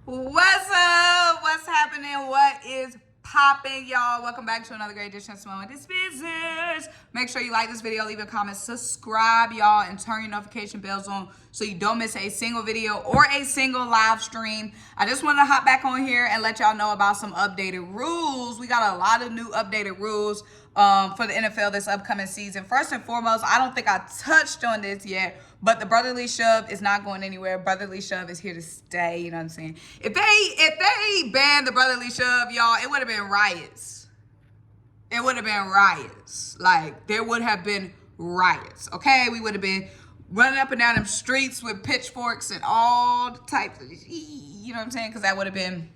What's up? What's happening? What is popping, y'all? Welcome back to another great edition of Simone with This Business. Make sure you like this video, leave a comment, subscribe, y'all, and turn your notification bells on so you don't miss a single video or a single live stream. I just want to hop back on here and let y'all know about some updated rules. We got a lot of new updated rules for the NFL this upcoming season. First and foremost, I don't think I touched on this yet, but the brotherly shove is not going anywhere. Brotherly shove is here to stay. You know what I'm saying? If they banned the brotherly shove, y'all, it would have been riots. It would have been riots. Like, there would have been riots. Okay, we would have been running up and down them streets with pitchforks and all types of, you know what I'm saying? Because that would have been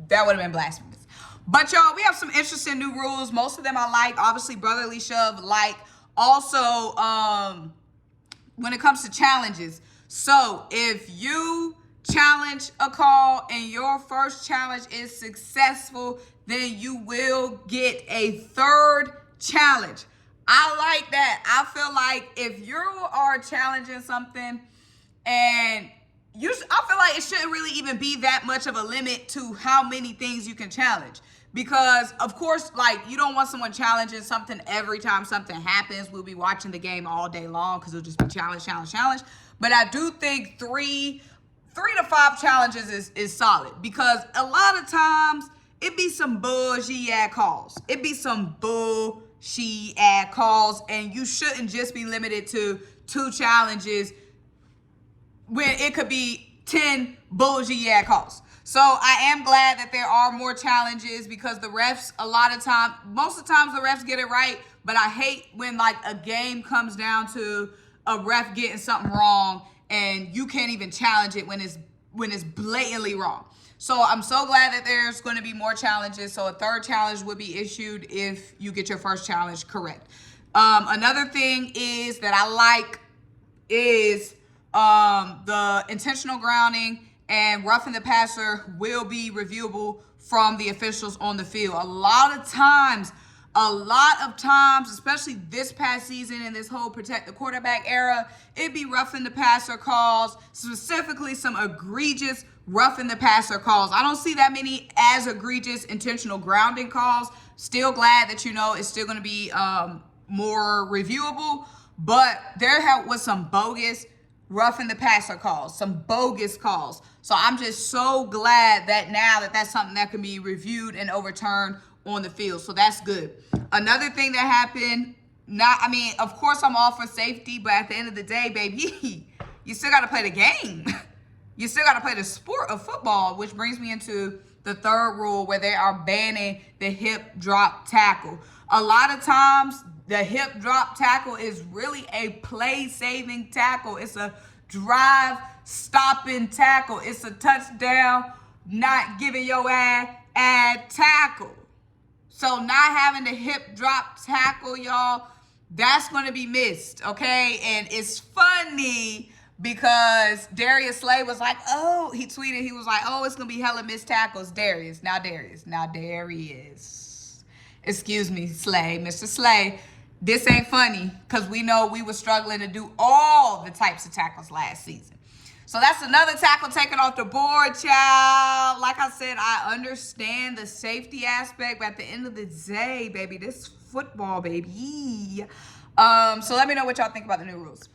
blasphemous. But y'all, we have some interesting new rules. Most of them I like. Obviously, brotherly shove, like. Also, when it comes to challenges. So if you challenge a call and your first challenge is successful, then you will get a third challenge. I like that. I feel like if you are challenging something and I feel like it shouldn't really even be that much of a limit to how many things you can challenge. Because, of course, like, you don't want someone challenging something every time something happens. We'll be watching the game all day long because it'll just be challenge. But I do think three to five challenges is solid. Because a lot of times, it be some bullshit calls. And you shouldn't just be limited to 2 challenges when it could be 10 bullshit calls. So I am glad that there are more challenges because the refs, most of the times the refs get it right, but I hate when like a game comes down to a ref getting something wrong and you can't even challenge it when it's blatantly wrong. So I'm so glad that there's going to be more challenges. So a third challenge would be issued if you get your first challenge correct. Another thing is that I like is the intentional grounding and roughing the passer will be reviewable from the officials on the field. A lot of times, especially this past season in this whole protect the quarterback era, it'd be roughing the passer calls, specifically some egregious roughing the passer calls. I don't see that many as egregious intentional grounding calls. Still glad that, it's still going to be more reviewable, but there was some bogus roughing the passer calls, some bogus calls. So I'm just so glad that now that's something that can be reviewed and overturned on the field. So that's good. Another thing that happened, of course I'm all for safety, but at the end of the day, baby, you still got to play the game. You still got to play the sport of football, which brings me into the third rule where they are banning the hip drop tackle. A lot of times, the hip drop tackle is really a play-saving tackle. It's a drive-stopping tackle. It's a touchdown, not giving your ass tackle. So not having the hip drop tackle, y'all, that's going to be missed, okay? And it's funny because Darius Slay was like, he tweeted, he was like, it's going to be hella missed tackles. Darius. Excuse me, Slay, Mr. Slay. This ain't funny because we know we were struggling to do all the types of tackles last season. So that's another tackle taken off the board, child. Like I said, I understand the safety aspect, but at the end of the day, baby, this football, baby. So let me know what y'all think about the new rules.